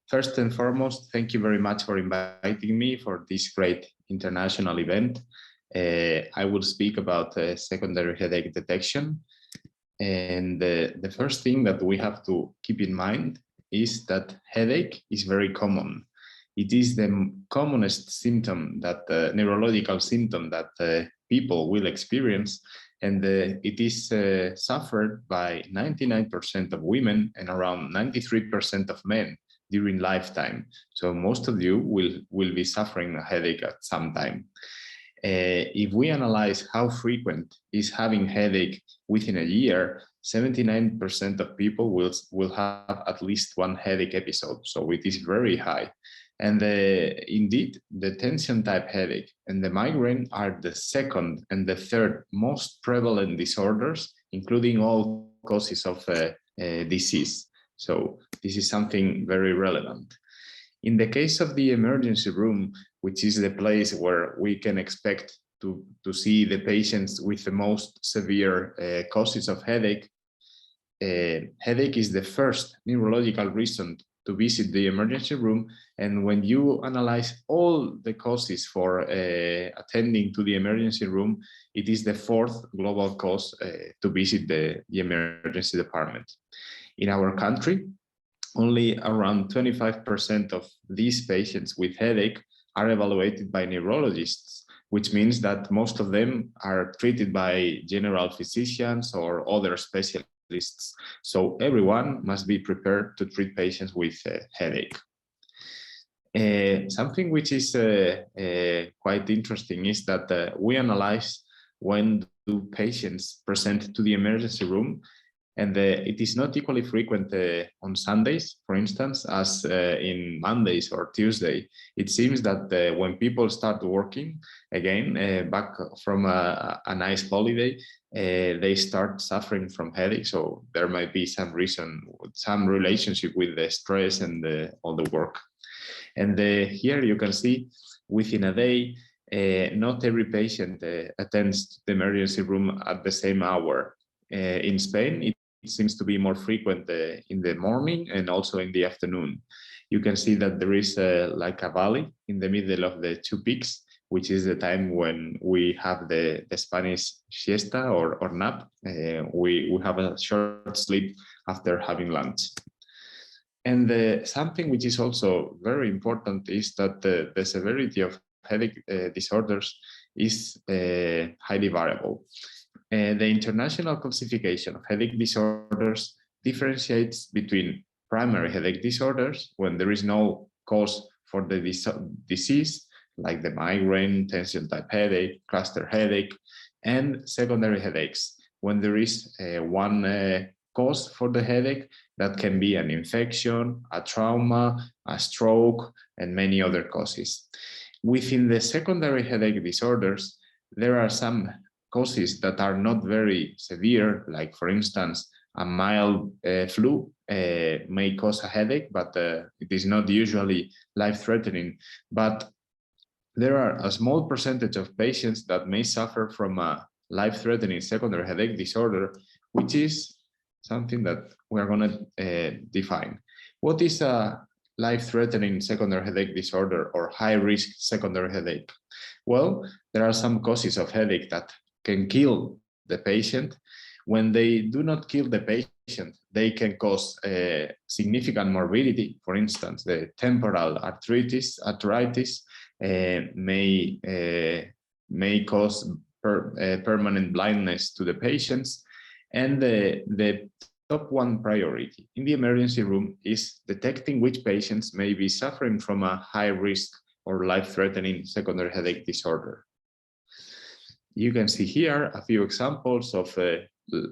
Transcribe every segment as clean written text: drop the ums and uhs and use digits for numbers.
First and foremost, thank you very much for inviting me for this great international event. I will speak about secondary headache detection. And the first thing that we have to keep in mind is that headache is very common. It is the commonest symptom that neurological symptom that people will experience, and it is suffered by 99% of women and around 93% of men during lifetime. So most of you will be suffering a headache at some time. If we analyze how frequent is having headache within a year, 79% of people will have at least one headache episode. So it is very high. And indeed, the tension type headache and the migraine are the second and the third most prevalent disorders, including all causes of disease. So this is something very relevant. In the case of the emergency room, which is the place where we can expect to see the patients with the most severe causes of headache, headache is the first neurological reason to visit the emergency room. And when you analyze all the causes for attending to the emergency room, it is the fourth global cause to visit the emergency department. In our country, only around 25% of these patients with headache are evaluated by neurologists, which means that most of them are treated by general physicians or other specialists. So everyone must be prepared to treat patients with headache. Something which is quite interesting is that we analyze when do patients present to the emergency room, and it is not equally frequent on Sundays, for instance, as in Mondays or Tuesday. It seems that when people start working again, back from a nice holiday, they start suffering from headache. So there might be some reason, some relationship with the stress and all the work. And here you can see within a day, not every patient attends the emergency room at the same hour. In Spain, it seems to be more frequent in the morning and also in the afternoon. You can see that there is like a valley in the middle of the two peaks, which is the time when we have the Spanish siesta or nap. We have a short sleep after having lunch. And something which is also very important is that the severity of headache disorders is highly variable. The International Classification of Headache Disorders differentiates between primary headache disorders, when there is no cause for the disease, like the migraine, tension type headache, cluster headache, and secondary headaches, when there is one cause for the headache that can be an infection, a trauma, a stroke, and many other causes. Within the secondary headache disorders, there are some causes that are not very severe, like for instance, a mild flu may cause a headache, but it is not usually life-threatening. But there are a small percentage of patients that may suffer from a life-threatening secondary headache disorder, which is something that we're going to define. What is a life-threatening secondary headache disorder or high-risk secondary headache? Well, there are some causes of headache that can kill the patient. When they do not kill the patient, they can cause significant morbidity. For instance, the temporal arthritis may cause permanent blindness to the patients. And the top one priority in the emergency room is detecting which patients may be suffering from a high risk or life-threatening secondary headache disorder. You can see here a few examples of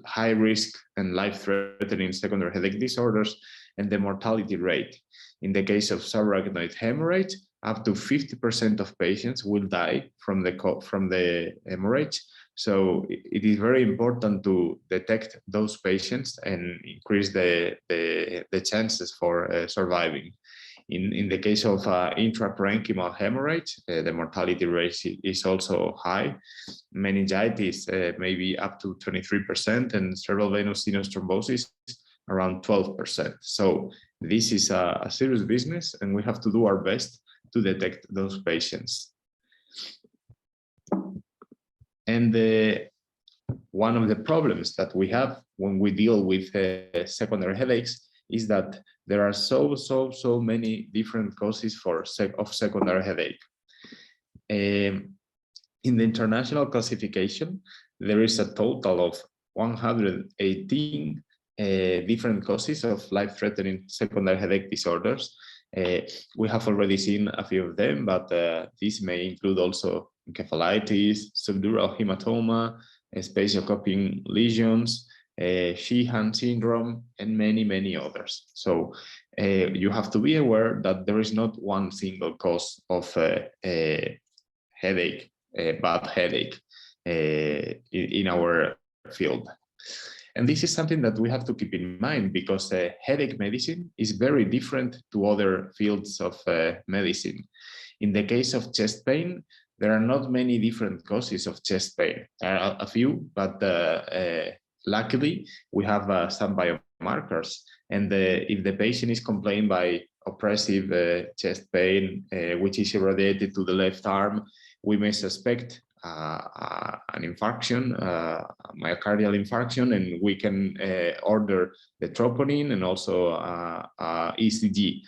high risk and life-threatening secondary headache disorders and the mortality rate. In the case of subarachnoid hemorrhage, up to 50% of patients will die from the hemorrhage. So it is very important to detect those patients and increase the chances for surviving. In the case of intraparenchymal hemorrhage, the mortality rate is also high. Meningitis may be up to 23%, and cerebral venous sinus thrombosis around 12%. So This is a serious business, and we have to do our best to detect those patients. And one of the problems that we have when we deal with secondary headaches is that there are so many different causes of secondary headache. In the international classification, there is a total of 118 different causes of life-threatening secondary headache disorders. We have already seen a few of them, but these may include also encephalitis, subdural hematoma, spatial-copying lesions, Sheehan syndrome, and many others. So you have to be aware that there is not one single cause of headache, bad headache in our field. And this is something that we have to keep in mind, because headache medicine is very different to other fields of medicine. In the case of chest pain, there are not many different causes of chest pain. There are a few, but luckily we have some biomarkers. And if the patient is complained by oppressive chest pain, which is irradiated to the left arm, we may suspect an infarction, myocardial infarction, and we can order the troponin and also ECG.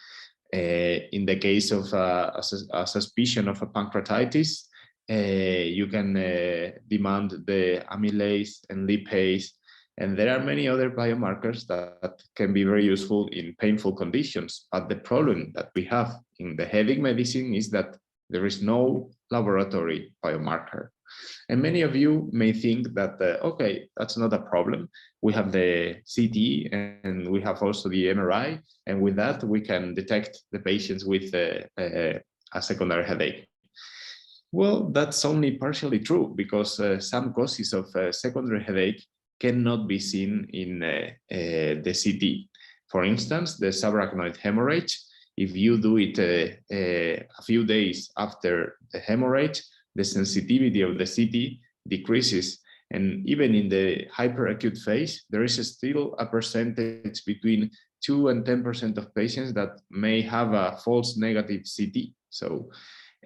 In the case of a suspicion of a pancreatitis, you can demand the amylase and lipase, and there are many other biomarkers that can be very useful in painful conditions. But the problem that we have in the headache medicine is that there is no laboratory biomarker. And many of you may think that, okay, that's not a problem. We have the CT and we have also the MRI, and with that we can detect the patients with a secondary headache. Well, that's only partially true, because some causes of secondary headache cannot be seen in the CT. For instance, the subarachnoid hemorrhage. If you do it a few days after the hemorrhage, the sensitivity of the CT decreases. And even in the hyperacute phase, there is still a percentage between 2 and 10% of patients that may have a false negative CT. So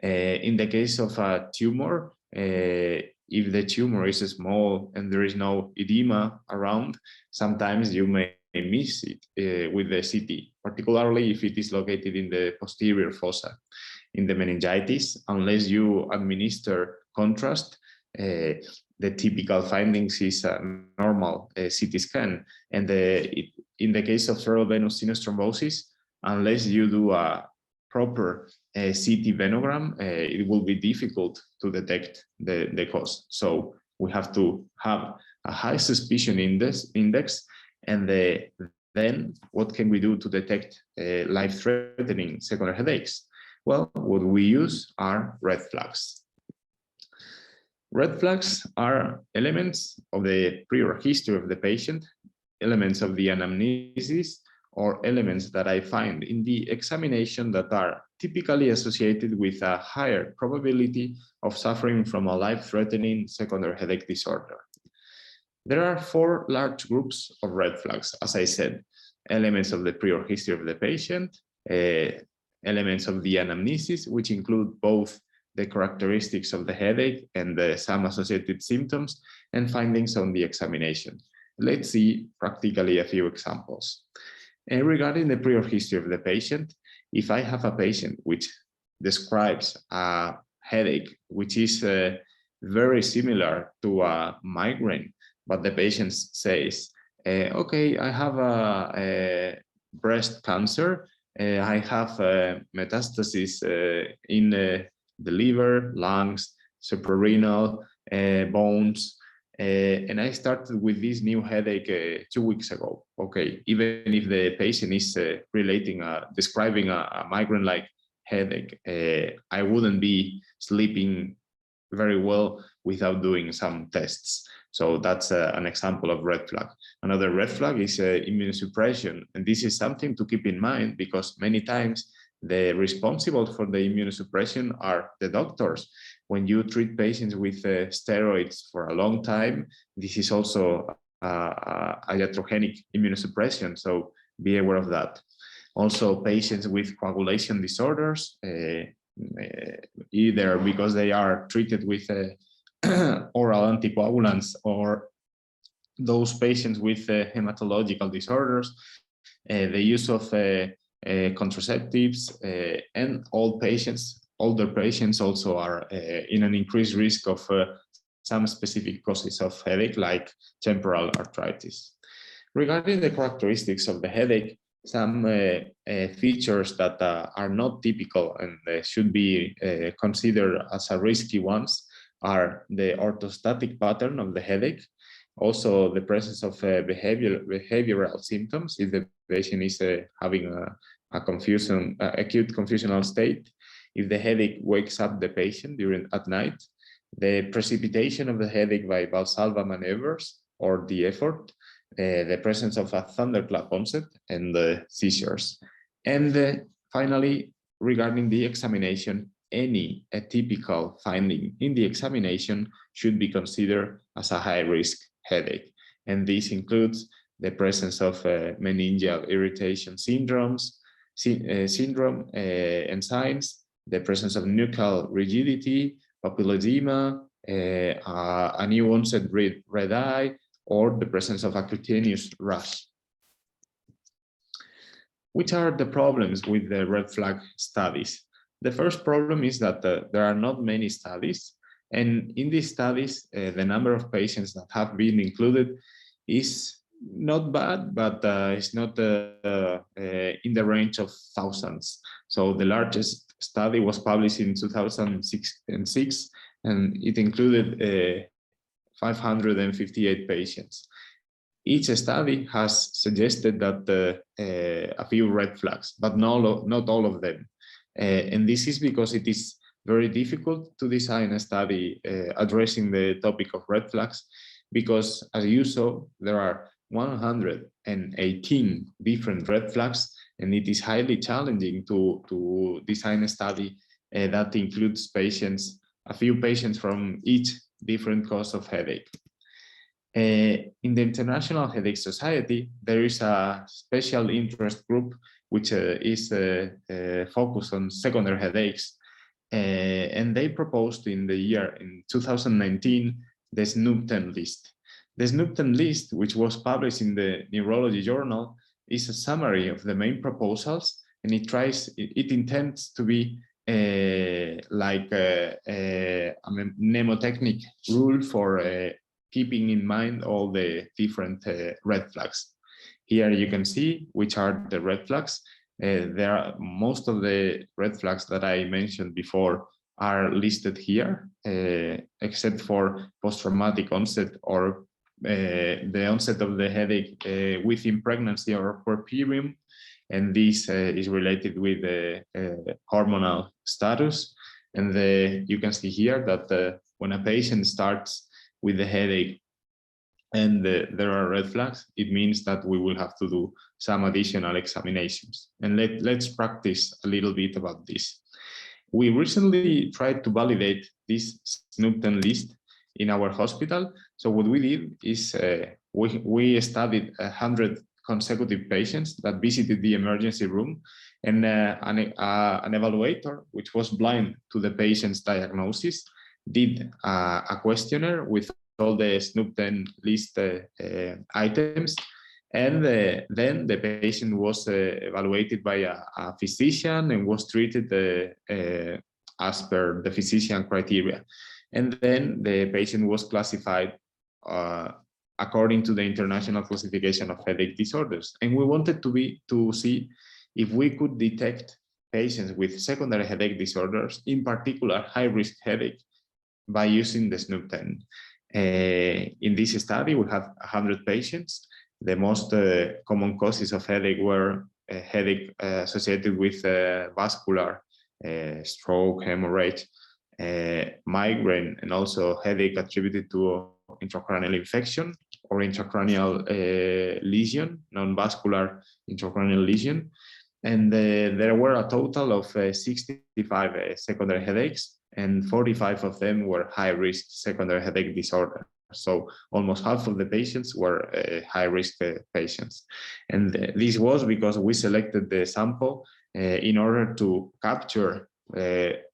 in the case of a tumor, if the tumor is small and there is no edema around, sometimes you may miss it with the CT, particularly if it is located in the posterior fossa. In the meningitis, unless you administer contrast, the typical findings is a normal CT scan. And in the case of cerebral venous sinus thrombosis, unless you do a proper CT venogram, it will be difficult to detect the cause. So we have to have a high suspicion index, and then what can we do to detect life-threatening secondary headaches? Well, what we use are red flags. Red flags are elements of the prior history of the patient, elements of the anamnesis, or elements that I find in the examination that are typically associated with a higher probability of suffering from a life-threatening secondary headache disorder. There are 4 large groups of red flags, as I said: elements of the prior history of the patient, elements of the anamnesis, which include both the characteristics of the headache and some associated symptoms, and findings on the examination. Let's see practically a few examples. And regarding the prior history of the patient, if I have a patient which describes a headache which is very similar to a migraine, but the patient says, okay, I have a breast cancer, I have metastasis in the liver, lungs, suprarenal, bones, and I started with this new headache 2 weeks ago. Okay, even if the patient is describing a migraine-like headache, I wouldn't be sleeping very well without doing some tests. So that's an example of red flag. Another red flag is immunosuppression. And this is something to keep in mind, because many times the responsible for the immunosuppression are the doctors. When you treat patients with steroids for a long time, this is also iatrogenic immunosuppression. So be aware of that. Also, patients with coagulation disorders, either because they are treated with oral anticoagulants, or those patients with hematological disorders, the use of contraceptives, and older patients also are in an increased risk of some specific causes of headache, like temporal arthritis. Regarding the characteristics of the headache, some features that are not typical and should be considered as a risky ones are the orthostatic pattern of the headache, also the presence of behavioral symptoms if the patient is having a acute confusional state, if the headache wakes up the patient at night, the precipitation of the headache by Valsalva maneuvers or the effort, the presence of a thunderclap onset, and the seizures. And finally, regarding the examination, any atypical finding in the examination should be considered as a high-risk headache. And this includes the presence of meningeal irritation syndrome and signs, the presence of nuchal rigidity, papilledema, a new onset red eye, or the presence of a cutaneous rash. Which are the problems with the red flag studies? The first problem is that there are not many studies, and in these studies, the number of patients that have been included is not bad, but it's not in the range of thousands. So the largest study was published in 2006, and it included 558 patients. Each study has suggested that a few red flags, but not all of them. And this is because it is very difficult to design a study addressing the topic of red flags, because as you saw, there are 118 different red flags, and it is highly challenging to design a study that includes a few patients from each different cause of headache. In the International Headache Society, there is a special interest group which is focused on secondary headaches, and they proposed in 2019 the SNOOP-10 list. The SNOOP-10 list, which was published in the Neurology Journal, is a summary of the main proposals, and it intends to be like a mnemotechnic rule for keeping in mind all the different red flags. Here you can see which are the red flags. There are most of the red flags that I mentioned before are listed here, except for post-traumatic onset or the onset of the headache within pregnancy or puerperium, and this is related with the hormonal status. And you can see here that when a patient starts with the headache and there are red flags, it means that we will have to do some additional examinations. And let's practice a little bit about this. We recently tried to validate this SNOOP-10 list in our hospital. So what we did is we studied 100 consecutive patients that visited the emergency room, and an evaluator, which was blind to the patient's diagnosis, did a questionnaire with all the SNOOP-10 list items, and then the patient was evaluated by a physician and was treated as per the physician criteria. And then the patient was classified according to the International Classification of Headache Disorders. And we wanted to see if we could detect patients with secondary headache disorders, in particular high-risk headache, by using the SNOOP-10. In this study, we had 100 patients. The most common causes of headache were headache associated with vascular stroke, hemorrhage, migraine, and also headache attributed to intracranial infection or intracranial lesion, non-vascular intracranial lesion. And there were a total of 65 secondary headaches, and 45 of them were high-risk secondary headache disorders. So almost half of the patients were high-risk patients. And this was because we selected the sample in order to capture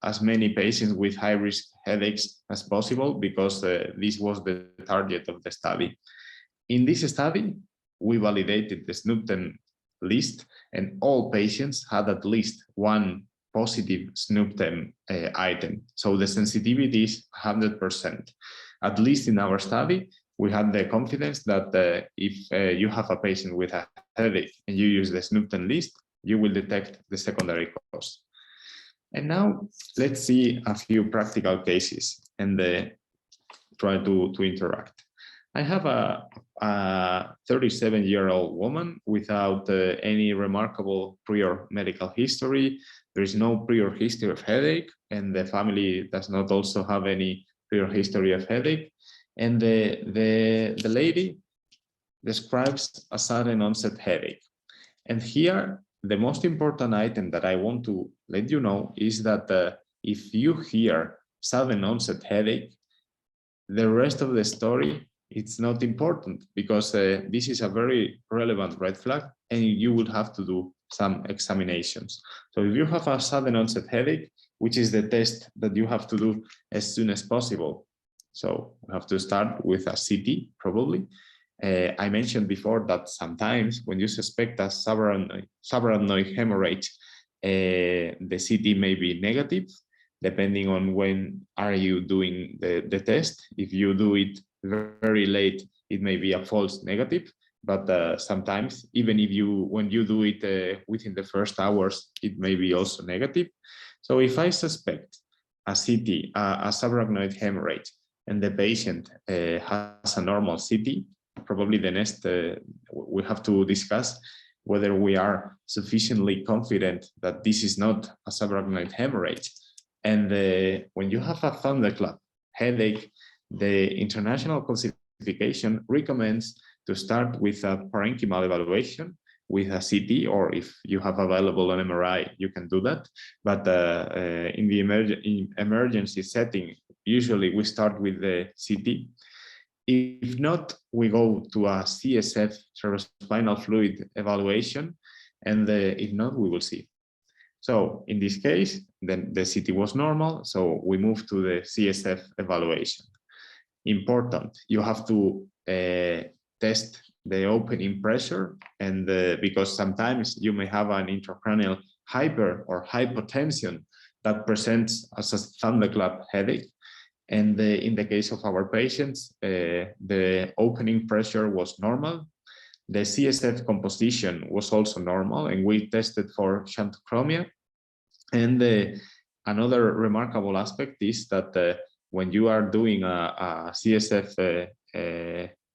as many patients with high-risk headaches as possible, because this was the target of the study. In this study, we validated the SNP-10 list, and all patients had at least one positive SNP-10 item. So the sensitivity is 100%. At least in our study, we had the confidence that if you have a patient with a headache and you use the SNP-10 list, you will detect the secondary cause. And now let's see a few practical cases and try to interact. I have a 37-year-old woman without any remarkable prior medical history. There is no prior history of headache, and the family does not also have any prior history of headache. And the lady describes a sudden onset headache. And here, the most important item that I want to let you know is that if you hear sudden onset headache, the rest of the story, it's not important, because this is a very relevant red flag and you would have to do some examinations. So if you have a sudden onset headache, which is the test that you have to do as soon as possible. So we have to start with a CT, probably. I mentioned before that sometimes when you suspect a subarachnoid hemorrhage, the CT may be negative, depending on when are you doing the test. If you do it very late, it may be a false negative, but sometimes even if when you do it within the first hours, it may be also negative. So if I suspect a CT, a subarachnoid hemorrhage, and the patient has a normal CT, probably the next we have to discuss whether we are sufficiently confident that this is not a subarachnoid hemorrhage. And when you have a thunderclap headache, the international classification recommends to start with a parenchymal evaluation with a CT, or if you have available an MRI, you can do that. But in the emergency setting, usually we start with the CT. If not, we go to a CSF, cerebrospinal fluid evaluation, and if not, we will see. So in this case, then the CT was normal, so we move to the CSF evaluation. Important, you have to test the opening pressure, and because sometimes you may have an intracranial hyper or hypotension that presents as a thunderclap headache. And in the case of our patients, the opening pressure was normal. The CSF composition was also normal, and we tested for xanthochromia. And another remarkable aspect is that when you are doing a CSF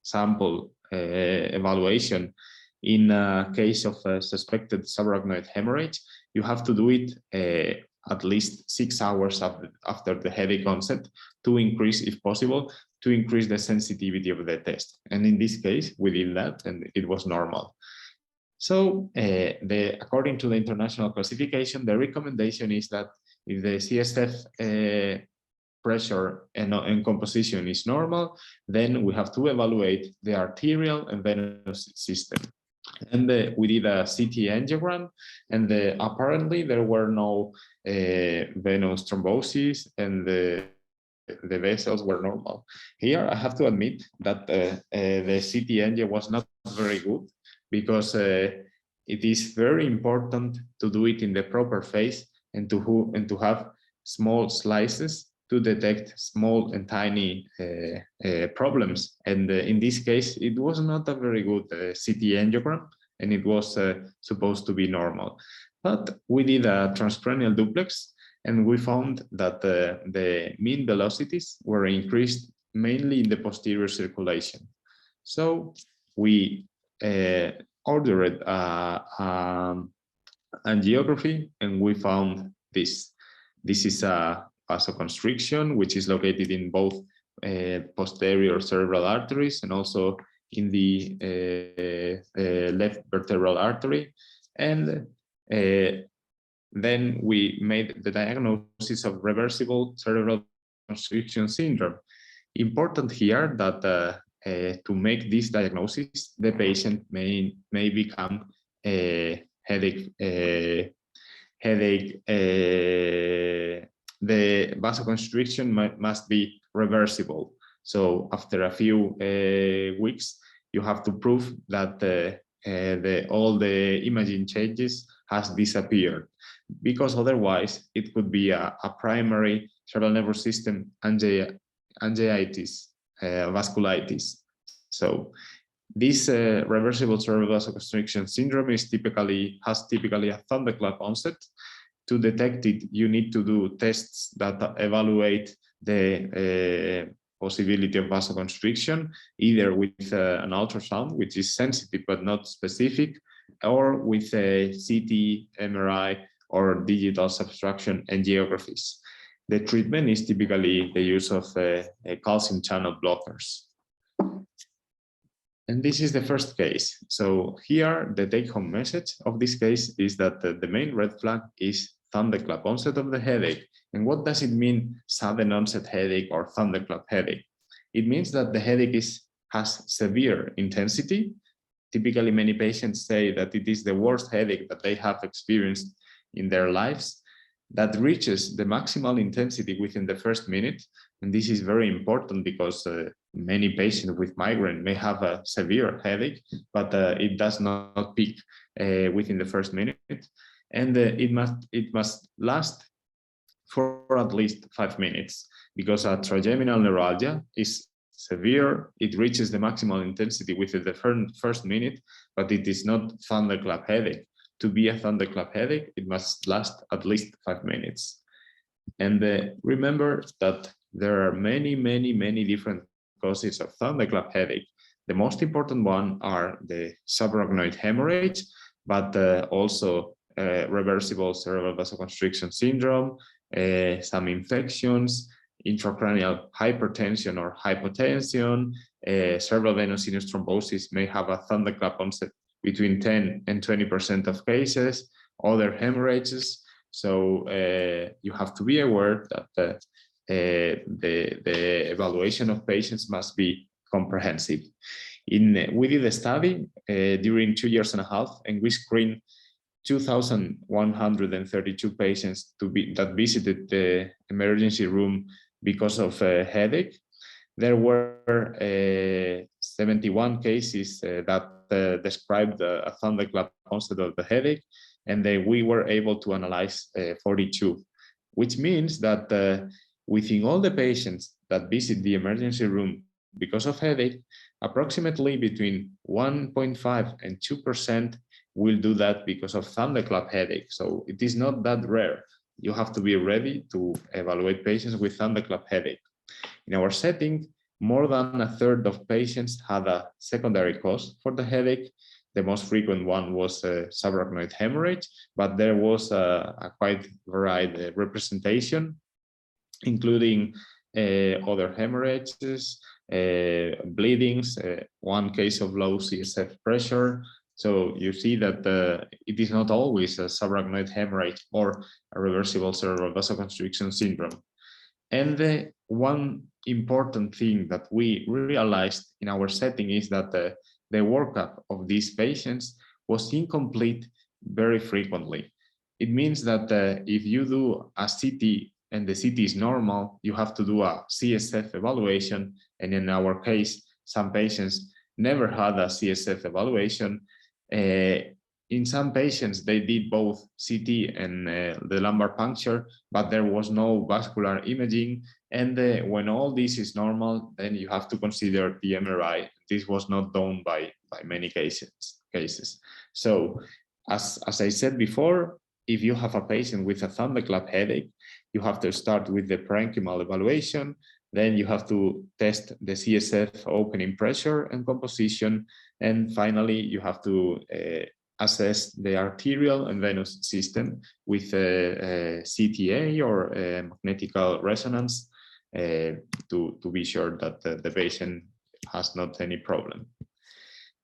sample evaluation in a case of a suspected subarachnoid hemorrhage, you have to do it at least 6 hours after the headache onset to increase, if possible, to increase the sensitivity of the test. And in this case, we did that, and it was normal. So according to the international classification, the recommendation is that if the CSF pressure and composition is normal, then we have to evaluate the arterial and venous system. And we did a CT angiogram, and apparently there were no venous thrombosis, and the vessels were normal. Here, I have to admit that the CT angio was not very good, because it is very important to do it in the proper phase and to have small slices to detect small and tiny problems. And in this case, it was not a very good CT angiogram, and it was supposed to be normal. But we did a transcranial duplex, and we found that the mean velocities were increased mainly in the posterior circulation. So we ordered angiography, and we found this. This is a vasoconstriction, which is located in both posterior cerebral arteries and also in the left vertebral artery. And then we made the diagnosis of reversible cerebral constriction syndrome. Important here that to make this diagnosis, the patient may become a headache. The vasoconstriction must be reversible. So after a few weeks, you have to prove that all the imaging changes has disappeared, because otherwise it could be a primary cerebral nervous system angiitis, vasculitis. So this reversible cerebral vasoconstriction syndrome has typically a thunderclap onset. To detect it, you need to do tests that evaluate the possibility of vasoconstriction, either with an ultrasound, which is sensitive but not specific, or with a CT, MRI, or digital subtraction angiographies. The treatment is typically the use of calcium channel blockers. And this is the first case. So here, the take-home message of this case is that the main red flag is thunderclap onset of the headache. And what does it mean, sudden onset headache or thunderclap headache? It means that the headache has severe intensity. Typically, many patients say that it is the worst headache that they have experienced in their lives, that reaches the maximal intensity within the first minute. And this is very important because many patients with migraine may have a severe headache, but it does not peak within the first minute. And it must last for at least 5 minutes, because a trigeminal neuralgia is severe. It reaches the maximal intensity within the first minute, but it is not thunderclap headache. To be a thunderclap headache, it must last at least 5 minutes. And remember that there are many different causes of thunderclap headache. The most important one are the subarachnoid hemorrhage, but also reversible cerebral vasoconstriction syndrome, some infections, intracranial hypertension or hypotension, cerebral venous sinus thrombosis may have a thunderclap onset between 10 and 20% of cases, other hemorrhages. So you have to be aware that the evaluation of patients must be comprehensive. We did a study during 2.5 years, and we screened 2,132 patients that visited the emergency room because of a headache. There were 71 cases that described a thunderclap onset of the headache, and we were able to analyze 42, which means that within all the patients that visit the emergency room because of headache, approximately between 1.5 and 2% will do that because of thunderclap headache. So it is not that rare. You have to be ready to evaluate patients with thunderclap headache. In our setting, more than a third of patients had a secondary cause for the headache. The most frequent one was subarachnoid hemorrhage, but there was a quite varied representation, including other hemorrhages, bleedings, one case of low CSF pressure. So you see that it is not always a subarachnoid hemorrhage or a reversible cerebral vasoconstriction syndrome. And the one important thing that we realized in our setting is that the workup of these patients was incomplete very frequently. It means that if you do a CT and the CT is normal, you have to do a CSF evaluation. And in our case, some patients never had a CSF evaluation. In some patients, they did both CT and the lumbar puncture, but there was no vascular imaging. And when all this is normal, then you have to consider the MRI. This was not done by many cases. So as I said before, if you have a patient with a thunderclap headache, you have to start with the parenchymal evaluation. Then you have to test the CSF opening pressure and composition. And finally, you have to assess the arterial and venous system with a CTA or a magnetical resonance to be sure that the patient has not any problem.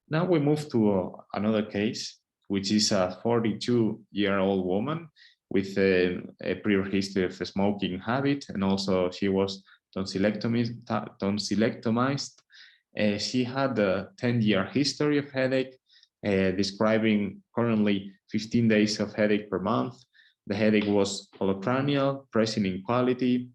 Now we move to another case, which is a 42-year-old woman with a prior history of a smoking habit, and also she was tonsillectomized. She had a 10-year history of headache, describing currently 15 days of headache per month. The headache was holocranial, present in quality.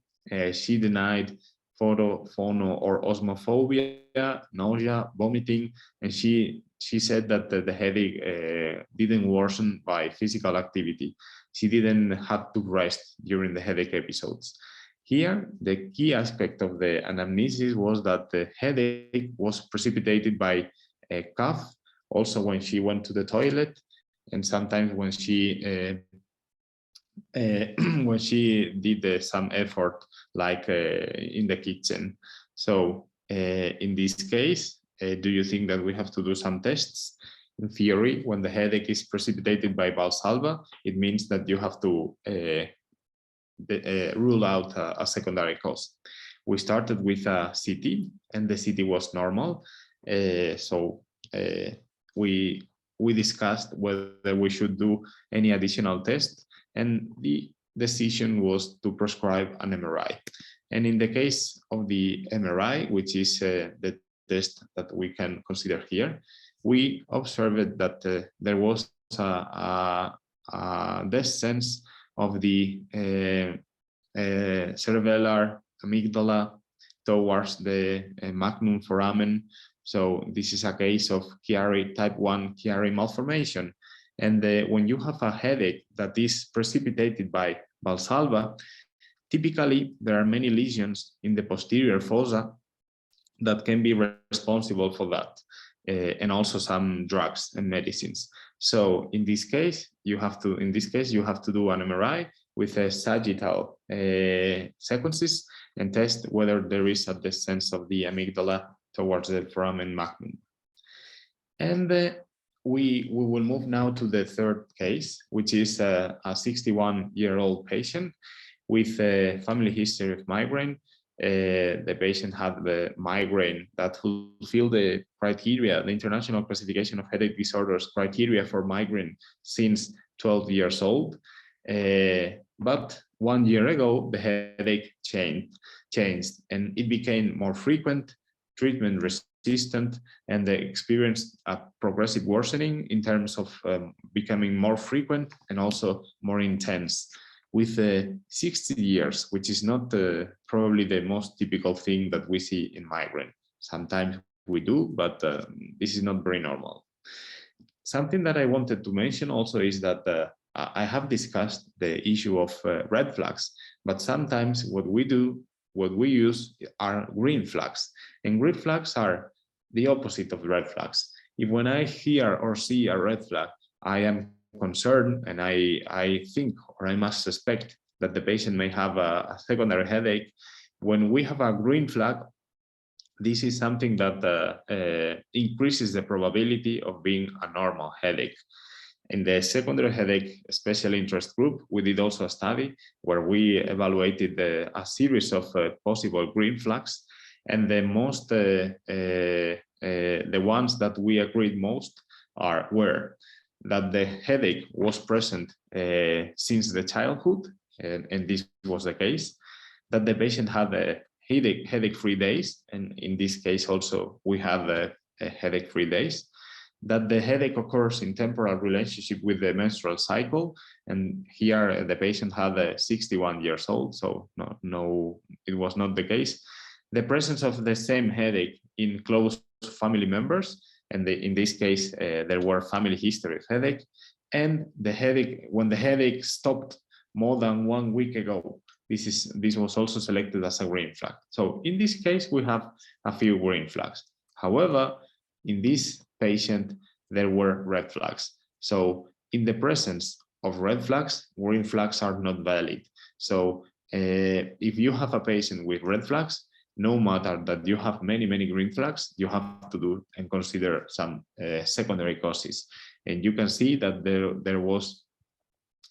She denied phono or osmophobia, nausea, vomiting, and she said that the headache didn't worsen by physical activity. She didn't have to rest during the headache episodes. Here, the key aspect of the anamnesis was that the headache was precipitated by a cough, also when she went to the toilet, and sometimes when she did some effort, like in the kitchen. So in this case, do you think that we have to do some tests? In theory, when the headache is precipitated by Valsalva, it means that you have to rule out a secondary cause. We started with a CT, and the CT was normal. So we discussed whether we should do any additional test, and the decision was to prescribe an MRI. And in the case of the MRI, which is the test that we can consider here, we observed that there was a descent of the cerebellar amygdala towards the magnum foramen. So this is a case of type 1 Chiari malformation. And when you have a headache that is precipitated by Valsalva, typically there are many lesions in the posterior fossa that can be responsible for that, and also some drugs and medicines. So in this case, you have to do an MRI with a sagittal sequences and test whether there is a descent of the amygdala towards the foramen magnum. And we will move now to the third case, which is a 61-year-old patient with a family history of migraine. The patient had the migraine that fulfilled the criteria, the International Classification of Headache Disorders criteria for migraine since 12 years old. But 1 year ago, the headache changed and it became more frequent, treatment resistant, and they experienced a progressive worsening in terms of becoming more frequent and also more intense. With 60 years, which is not probably the most typical thing that we see in migraine. Sometimes we do, but this is not very normal. Something that I wanted to mention also is that I have discussed the issue of red flags, but sometimes what we use are green flags, and green flags are the opposite of red flags. If when I hear or see a red flag, I am concerned and I think or I must suspect that the patient may have a secondary headache. When we have a green flag, this is something that increases the probability of being a normal headache. In the secondary headache special interest group, we did also a study where we evaluated a series of possible green flags, and the ones that we agreed most were that the headache was present since the childhood, and this was the case, that the patient had a headache-free days, and in this case also we have headache-free days, that the headache occurs in temporal relationship with the menstrual cycle, and here the patient had 61 years old, so no, it was not the case. The presence of the same headache in close family members, and in this case, there were family history of headache, and when the headache stopped more than 1 week ago, this was also selected as a green flag. So in this case, we have a few green flags. However, in this patient, there were red flags. So in the presence of red flags, green flags are not valid. So if you have a patient with red flags, no matter that you have many green flags, you have to do and consider some secondary causes. And you can see that there was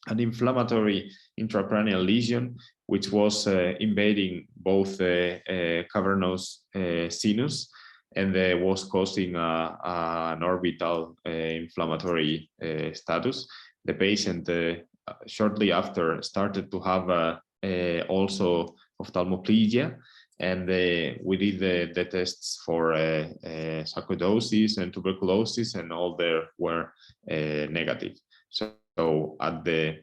an inflammatory intracranial lesion, which was invading both cavernous sinus, and was causing an orbital inflammatory status. The patient shortly after started to have also ophthalmoplegia, and we did the tests for sarcoidosis and tuberculosis, and all there were negative. So at the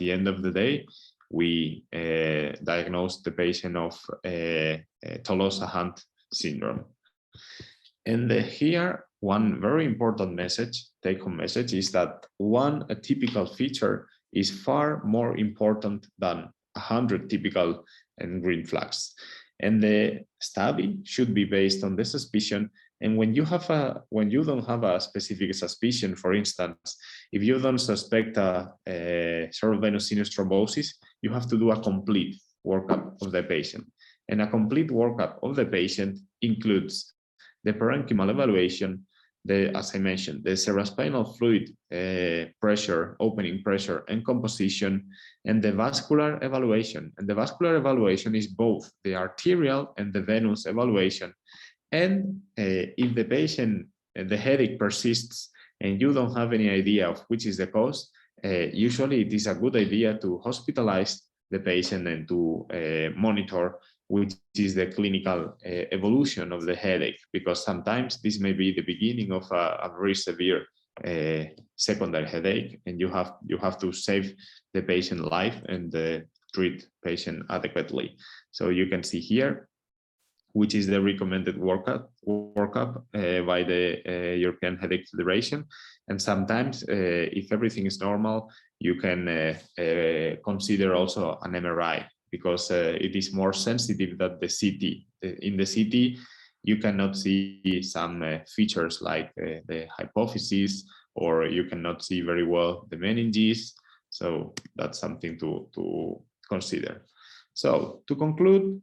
end of the day, we diagnosed the patient of Tolosa-Hunt syndrome. And here, one very important message, take-home message, is that one atypical feature is far more important than 100 typical and green flags. And the study should be based on the suspicion. And when you don't have a specific suspicion, for instance, if you don't suspect a cerebral venous sinus thrombosis, you have to do a complete workup of the patient. And a complete workup of the patient includes the parenchymal evaluation, as I mentioned, the cerebrospinal fluid pressure, opening pressure, and composition, and the vascular evaluation. And the vascular evaluation is both the arterial and the venous evaluation. And if the patient, the headache persists, and you don't have any idea of which is the cause, usually it is a good idea to hospitalize the patient and to monitor which is the clinical evolution of the headache, because sometimes this may be the beginning of a very severe secondary headache, and you have to save the patient life and treat patient adequately. So you can see here, which is the recommended workup by the European Headache Federation. And sometimes, if everything is normal, you can consider also an MRI, because it is more sensitive than the CT. In the CT, you cannot see some features like the hypophysis, or you cannot see very well the meninges. So that's something to consider. So to conclude,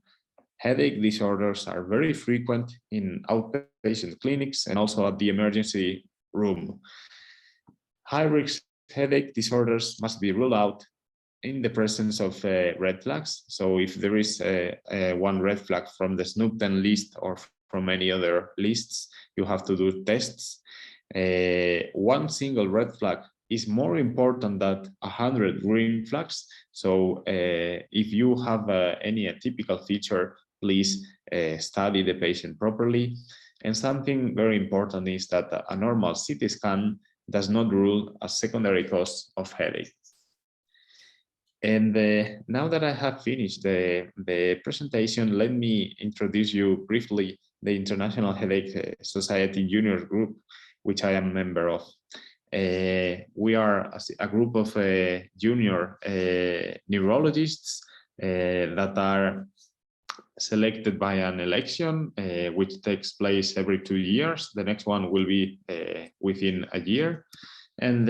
headache disorders are very frequent in outpatient clinics and also at the emergency room. High-risk headache disorders must be ruled out in the presence of red flags. So if there is one red flag from the SNP 10 list or from any other lists, you have to do tests. One single red flag is more important than 100 green flags. So if you have any atypical feature, please study the patient properly. And something very important is that a normal CT scan does not rule a secondary cause of headache. And now that I have finished the presentation, let me introduce you briefly the International Headache Society Junior Group, which I am a member of. We are a group of junior neurologists that are selected by an election, which takes place every 2 years. The next one will be within a year. And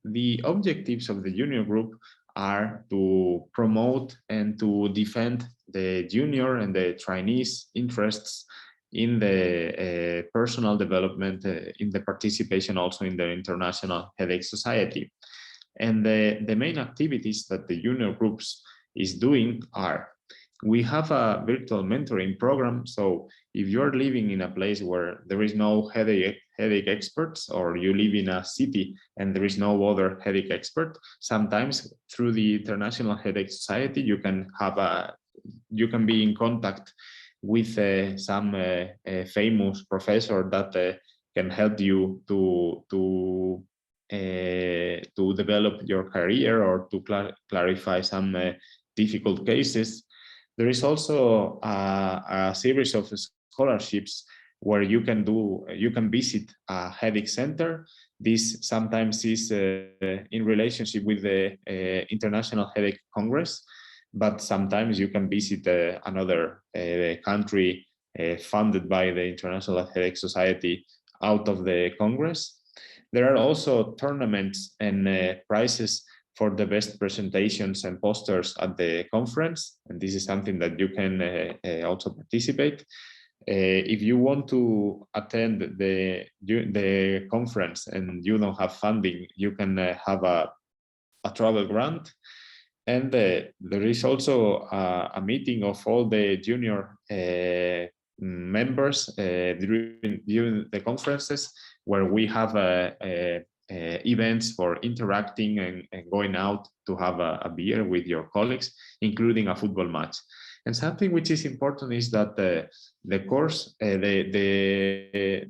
the objectives of the junior group are to promote and to defend the junior and the trainees' interests in the personal development, in the participation also in the International Headache Society. And the main activities that the junior groups is doing are, we have a virtual mentoring program. So if you're living in a place where there is no headache experts, or you live in a city and there is no other headache expert, sometimes through the International Headache Society, you can be in contact with some famous professor that can help you to develop your career or to clarify some difficult cases. There is also a series of scholarships where you can visit a headache center. This sometimes is in relationship with the International Headache Congress, but sometimes you can visit another country funded by the International Headache Society out of the Congress. There are also tournaments and prizes for the best presentations and posters at the conference, and this is something that you can also participate. If you want to attend the conference and you don't have funding, you can have a travel grant. And there is also a meeting of all the junior members during the conferences, where we have events for interacting and going out to have a beer with your colleagues, including a football match. And something which is important is that the course, the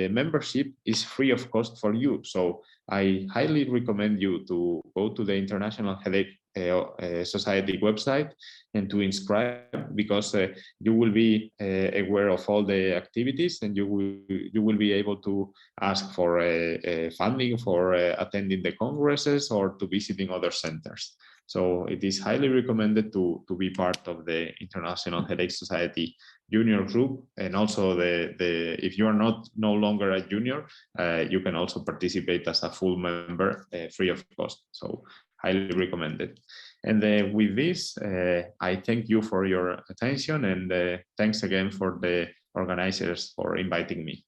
membership is free of cost for you. So I highly recommend you to go to the International Headache Society website and to inscribe, because you will be aware of all the activities, and you will be able to ask for funding for attending the congresses or to visiting other centers. So it is highly recommended to be part of the International Headache Society junior group, and also if you are no longer a junior, you can also participate as a full member free of cost. So highly recommended. And with this, I thank you for your attention, and thanks again for the organizers for inviting me.